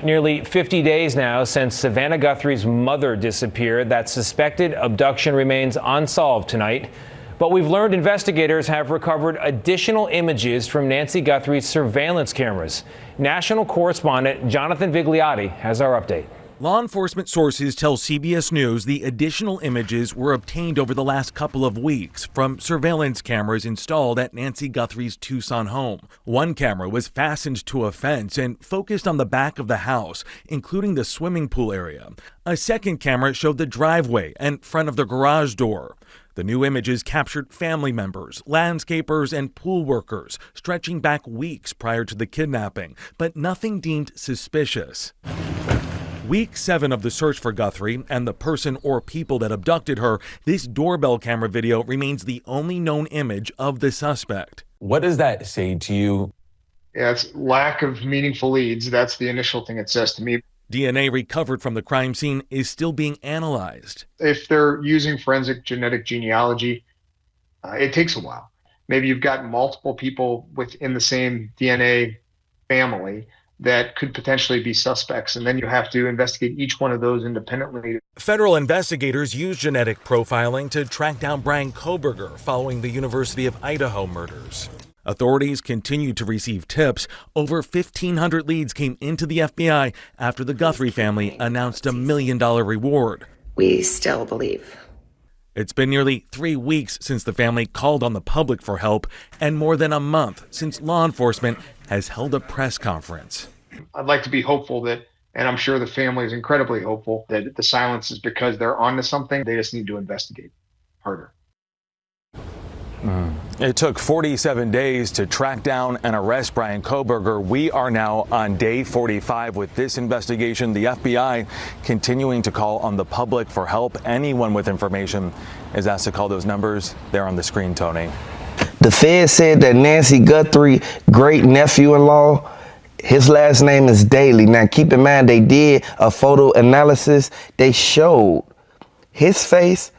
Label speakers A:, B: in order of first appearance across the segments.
A: Nearly 50 days now since Savannah Guthrie's mother disappeared. That suspected abduction remains unsolved tonight. But we've learned investigators have recovered additional images from Nancy Guthrie's surveillance cameras. National correspondent Jonathan Vigliotti has our update.
B: Law enforcement sources tell CBS News the additional images were obtained over the last couple of weeks from surveillance cameras installed at Nancy Guthrie's Tucson home. One camera was fastened to a fence and focused on the back of the house, including the swimming pool area. A second camera showed the driveway and front of the garage door. The new images captured family members, landscapers, and pool workers, stretching back weeks prior to the kidnapping, but nothing deemed suspicious. Week 7 of the search for Guthrie and the person or people that abducted her, this doorbell camera video remains the only known image of the suspect.
C: What does that say to you?
D: Yeah, it's lack of meaningful leads. That's the initial thing it says to me.
B: DNA recovered from the crime scene is still being analyzed.
D: If they're using forensic genetic genealogy, it takes a while. Maybe you've got multiple people within the same DNA family that could potentially be suspects, and then you have to investigate each one of those independently.
B: Federal investigators use genetic profiling to track down Brian Kohberger following the University of Idaho murders. Authorities continue to receive tips. Over 1,500 leads came into the FBI after the Guthrie family announced $1 million reward.
E: We still believe.
B: It's been nearly 3 weeks since the family called on the public for help, and more than a month since law enforcement has held a press conference.
D: I'd like to be hopeful that, and I'm sure the family is incredibly hopeful, that the silence is because they're onto something. They just need to investigate harder.
C: It took 47 days to track down and arrest Brian Kohberger. We are now on day 45 with this investigation. The FBI continuing to call on the public for help. Anyone with information is asked to call those numbers. They're on the screen, Tony.
F: The Fed said that Nancy Guthrie, great nephew-in-law, his last name is Daly. Now keep in mind, they did a photo analysis. They showed his face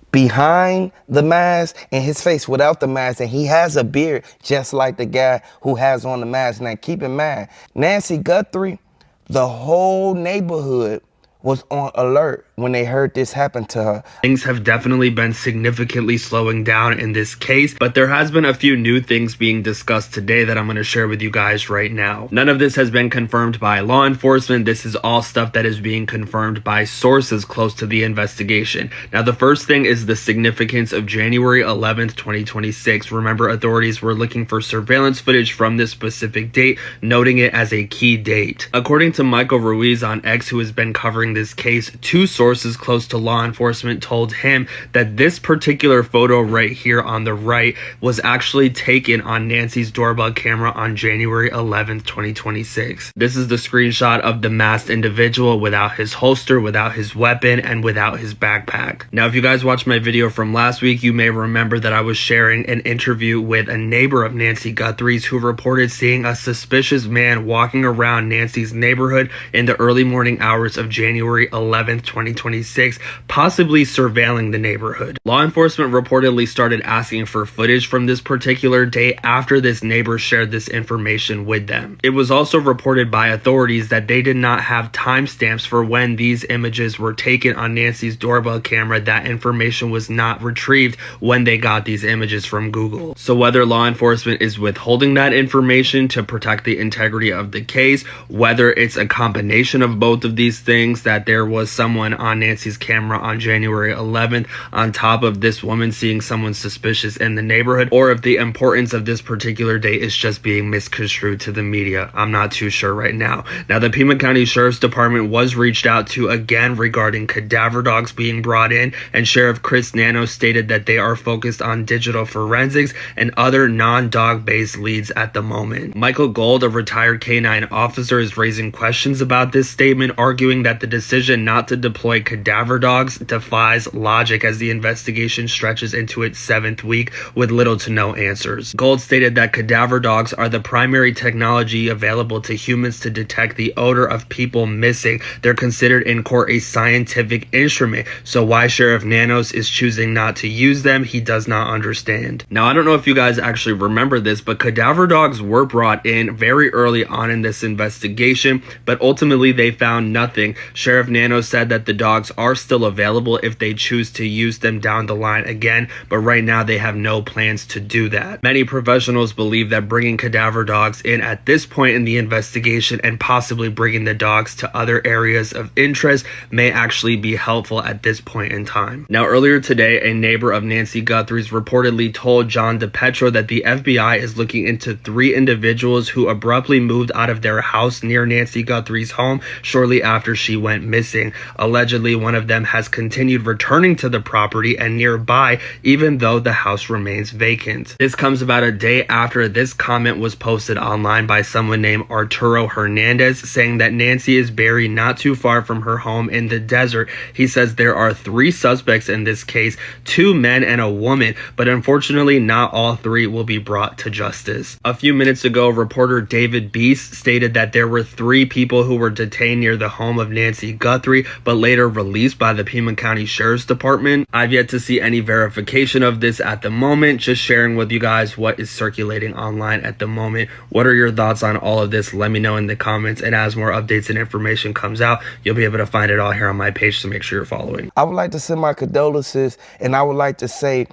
F: behind the mask and his face without the mask, and he has a beard just like the guy who has on the mask. Now keep in mind, Nancy Guthrie, the whole neighborhood was on alert when they heard this happen to her.
G: Things have definitely been significantly slowing down in this case, but there has been a few new things being discussed today that I'm going to share with you guys right now. None of this has been confirmed by law enforcement. This is all stuff that is being confirmed by sources close to the investigation. Now, the first thing is the significance of January 11th, 2026. Remember, authorities were looking for surveillance footage from this specific date, noting it as a key date. According to Michael Ruiz on X, who has been covering this case, two sources close to law enforcement told him that this particular photo right here on the right was actually taken on Nancy's doorbell camera on January 11th, 2026. This is the screenshot of the masked individual without his holster, without his weapon, and without his backpack. Now, if you guys watched my video from last week, you may remember that I was sharing an interview with a neighbor of Nancy Guthrie's who reported seeing a suspicious man walking around Nancy's neighborhood in the early morning hours of January 11th, 2026, possibly surveilling the neighborhood. Law enforcement reportedly started asking for footage from this particular day after this neighbor shared this information with them. It was also reported by authorities that they did not have timestamps for when these images were taken on Nancy's doorbell camera. That information was not retrieved when they got these images from Google. So whether law enforcement is withholding that information to protect the integrity of the case, whether it's a combination of both of these things, that there was someone on Nancy's camera on January 11th on top of this woman seeing someone suspicious in the neighborhood, or if the importance of this particular date is just being misconstrued to the media, I'm not too sure right now. Now, the Pima County Sheriff's Department was reached out to again regarding cadaver dogs being brought in, and Sheriff Chris Nano stated that they are focused on digital forensics and other non-dog based leads at the moment. Michael Gold, a retired K-9 officer, is raising questions about this statement, arguing that the decision not to deploy employ cadaver dogs defies logic as the investigation stretches into its 7th week with little to no answers. Gold stated that cadaver dogs are the primary technology available to humans to detect the odor of people missing. They're considered in court a scientific instrument, so why Sheriff Nanos is choosing not to use them, he does not understand. Now, I don't know if you guys actually remember this, but cadaver dogs were brought in very early on in this investigation, but ultimately they found nothing. Sheriff Nanos said that the dogs are still available if they choose to use them down the line again, but right now they have no plans to do that. Many professionals believe that bringing cadaver dogs in at this point in the investigation and possibly bringing the dogs to other areas of interest may actually be helpful at this point in time. Now, earlier today, a neighbor of Nancy Guthrie's reportedly told John DePetro that the FBI is looking into 3 individuals who abruptly moved out of their house near Nancy Guthrie's home shortly after she went missing. Allegedly, one of them has continued returning to the property and nearby even though the house remains vacant. This comes about a day after this comment was posted online by someone named Arturo Hernandez saying that Nancy is buried not too far from her home in the desert. He says there are 3 suspects in this case, 2 men and a woman, but unfortunately not all 3 will be brought to justice. A few minutes ago, reporter David Beast stated that there were 3 people who were detained near the home of Nancy Guthrie, but later released by the Pima County Sheriff's Department. I've yet to see any verification of this at the moment, just sharing with you guys what is circulating online at the moment. What are your thoughts on all of this? Let me know in the comments, and as more updates and information comes out, you'll be able to find it all here on my page, so make sure you're following.
F: I would like to send my condolences, and I would like to say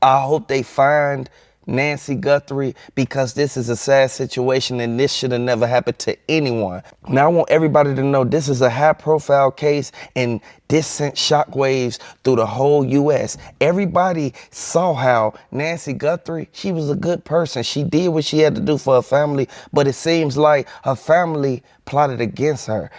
F: I hope they find Nancy Guthrie, because this is a sad situation and this should have never happened to anyone. Now, I want everybody to know this is a high-profile case and this sent shockwaves through the whole U.S. Everybody saw how Nancy Guthrie, she was a good person. She did what she had to do for her family, but it seems like her family plotted against her.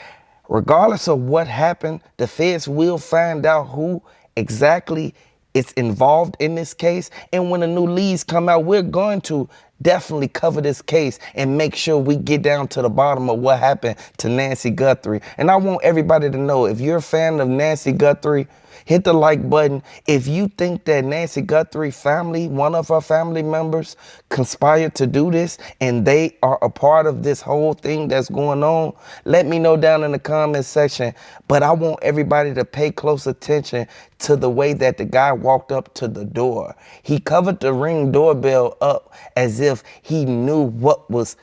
F: Regardless of what happened, the feds will find out who exactly is involved in this case. And when the new leads come out, we're going to definitely cover this case and make sure we get down to the bottom of what happened to Nancy Guthrie. And I want everybody to know, if you're a fan of Nancy Guthrie, hit the like button. If you think that Nancy Guthrie family, one of her family members, conspired to do this and they are a part of this whole thing that's going on, let me know down in the comment section. But I want everybody to pay close attention to the way that the guy walked up to the door. He covered the Ring doorbell up as if he knew what was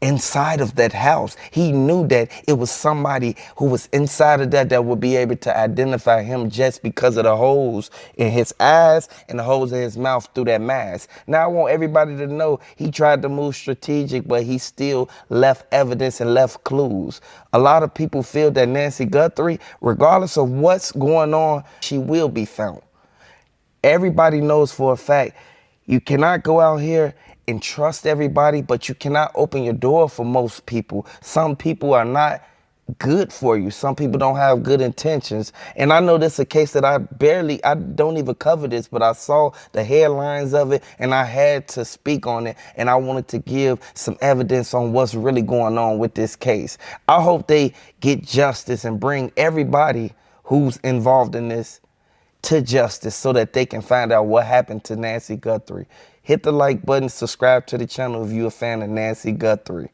F: inside of that house. He knew that it was somebody who was inside of that would be able to identify him just because of the holes in his eyes and the holes in his mouth through that mask. Now, I want everybody to know he tried to move strategic, but he still left evidence and left clues. A lot of people feel that Nancy Guthrie, regardless of what's going on, she will be found. Everybody knows for a fact you cannot go out here and trust everybody, but you cannot open your door for most people. Some people are not good for you. Some people don't have good intentions. And I know this is a case that I don't even cover this, but I saw the headlines of it and I had to speak on it. And I wanted to give some evidence on what's really going on with this case. I hope they get justice and bring everybody who's involved in this to justice so that they can find out what happened to Nancy Guthrie. Hit the like button, subscribe to the channel if you're a fan of Nancy Guthrie.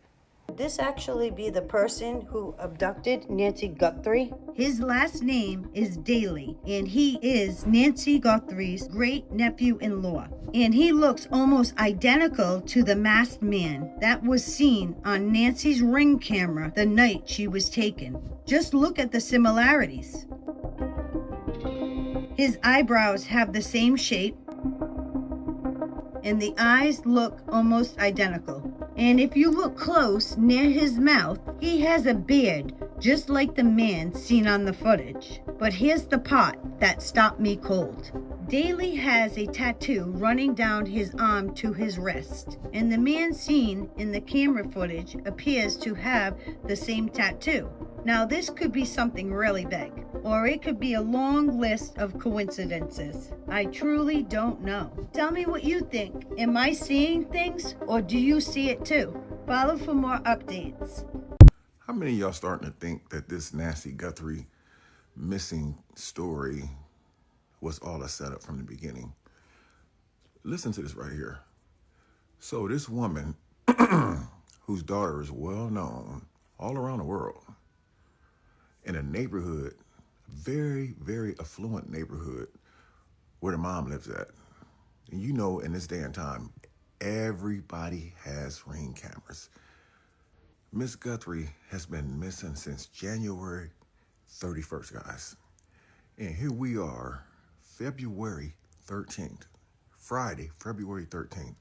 H: Could this actually be the person who abducted Nancy Guthrie?
I: His last name is Daly, and he is Nancy Guthrie's great-nephew-in-law. And he looks almost identical to the masked man that was seen on Nancy's Ring camera the night she was taken. Just look at the similarities. His eyebrows have the same shape, and the eyes look almost identical. And if you look close near his mouth, he has a beard just like the man seen on the footage. But here's the part that stopped me cold. Daly has a tattoo running down his arm to his wrist, and the man seen in the camera footage appears to have the same tattoo. Now, this could be something really big, or it could be a long list of coincidences. I truly don't know. Tell me what you think. Am I seeing things, or do you see it too? Follow for more updates.
J: How many of y'all starting to think that this Nancy Guthrie missing story was all a setup from the beginning. Listen to this right here. So this woman, whose daughter is well known all around the world, in a neighborhood, very, very affluent neighborhood where the mom lives at. And you know, in this day and time, everybody has Ring cameras. Miss Guthrie has been missing since January 31st, guys. And here we are, February 13th, Friday, February 13th.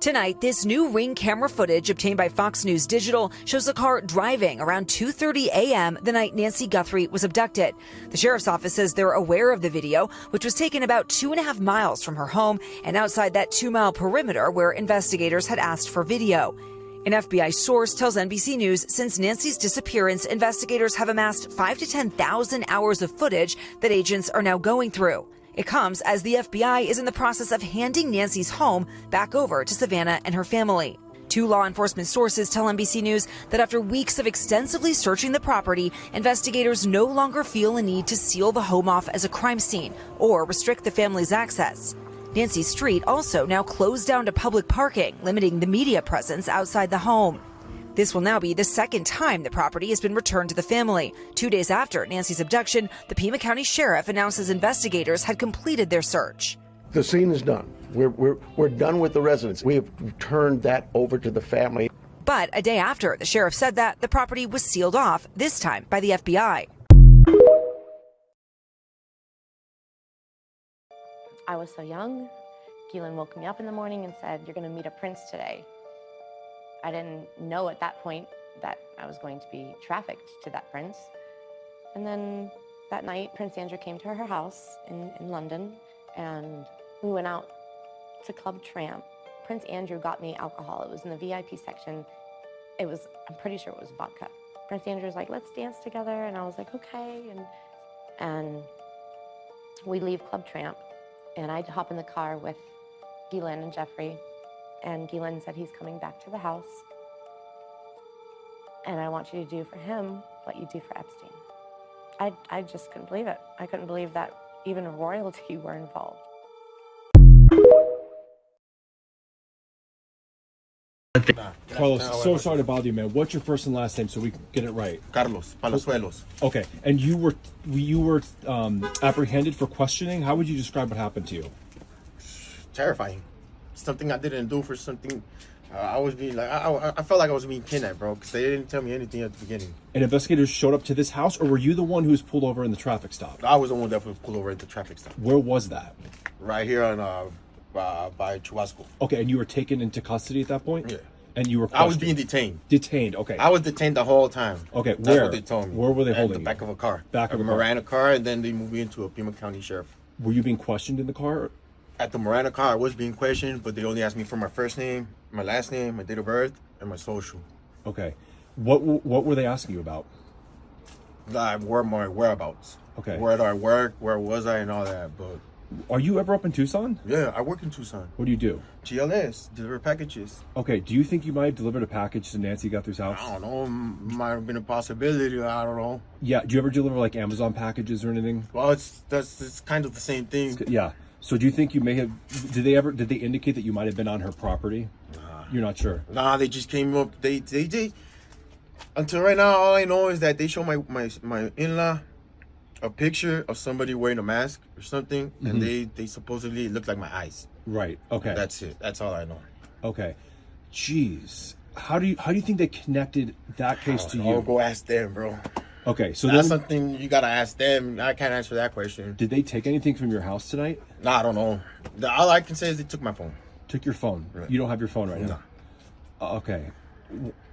K: Tonight, this new Ring camera footage obtained by Fox News Digital shows a car driving around 2:30 a.m. the night Nancy Guthrie was abducted. The sheriff's office says they're aware of the video, which was taken about 2.5 miles from her home and outside that 2-mile perimeter where investigators had asked for video. An FBI source tells NBC News since Nancy's disappearance, investigators have amassed 5,000 to 10,000 hours of footage that agents are now going through. It comes as the FBI is in the process of handing Nancy's home back over to Savannah and her family. 2 law enforcement sources tell NBC News that after weeks of extensively searching the property, investigators no longer feel a need to seal the home off as a crime scene or restrict the family's access. Nancy Street also now closed down to public parking, limiting the media presence outside the home. This will now be the second time the property has been returned to the family. 2 days after Nancy's abduction, the Pima County Sheriff announces investigators had completed their search.
L: The scene is done. We're done with the residence. We have turned that over to the family.
K: But a day after, the sheriff said that the property was sealed off, this time by the FBI.
M: I was so young. Keelan woke me up in the morning and said, "You're going to meet a prince today." I didn't know at that point that I was going to be trafficked to that prince. And then that night, Prince Andrew came to her house in London, and we went out to Club Tramp. Prince Andrew got me alcohol. It was in the VIP section. I'm pretty sure it was vodka. Prince Andrew was like, "Let's dance together." And I was like, okay. And we leave Club Tramp, and I hop in the car with Ghislaine and Jeffrey. And Ghislaine said he's coming back to the house. And I want you to do for him what you do for Epstein. I just couldn't believe it. I couldn't believe that even royalty were involved.
N: Palos, so sorry to bother you, man. What's your first and last name so we can get it right?
O: Carlos, Palos.
N: Okay, and you were apprehended for questioning. How would you describe what happened to you?
O: Terrifying. Something I didn't do for something. I was being like, I felt like I was being kidnapped, bro, because they didn't tell me anything at the beginning.
N: And investigators showed up to this house, or were you the one who was pulled over in the traffic stop?
O: I was the one that was pulled over at the traffic stop.
N: Where was that?
O: Right here on by Chubasco.
N: Okay, and you were taken into custody at that point?
O: Yeah.
N: And you were questioned?
O: I was being detained.
N: Detained, okay.
O: I was detained the whole time.
N: Okay,
O: That's
N: where?
O: what they told me.
N: Where were they holding
O: the
N: you?
O: back of a car.
N: Back of a
O: Miranda car, and then they moved me into a Pima County Sheriff.
N: Were you being questioned in the car?
O: At the Miranda car, I was being questioned, but they only asked me for my first name, my last name, my date of birth, and my social.
N: Okay. What were they asking you about?
O: Where my whereabouts.
N: Okay.
O: Where do I work? Where was I? And all that. But
N: are you ever up in Tucson?
O: Yeah, I work in Tucson.
N: What do you do?
O: GLS, deliver packages.
N: Okay. Do you think you might have delivered a package to Nancy Guthrie's house?
O: I don't know. Might have been a possibility. I don't know.
N: Yeah. Do you ever deliver like Amazon packages or anything?
O: Well, it's kind of the same thing.
N: Yeah. So do you think you may have? Did they indicate that you might have been on her property? You're not sure.
O: Nah, they just came up. They until right now, all I know is that they show my in-law a picture of somebody wearing a mask or something, and they supposedly look like my eyes.
N: Right. Okay.
O: That's it. That's all I know.
N: Okay. Jeez. How do you think they connected that case to you?
O: I'll go ask them, bro.
N: Okay, so
O: that's something you gotta ask them. I can't answer that question.
N: Did they take anything from your house tonight?
O: Nah, I don't know. All I can say is they took my phone.
N: Took your phone?
O: Right.
N: You don't have your phone right now?
O: No.
N: Okay.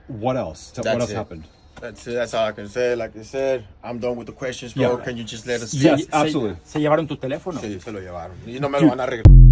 N: What else? What else happened?
O: That's it. That's all I can say. Like I said, I'm done with the questions, bro.
N: Yeah.
O: Can you just let us...
N: Yes, absolutely.
P: ¿Se llevaron tu teléfono?
O: Sí, se lo llevaron. Y no me lo van a regresar.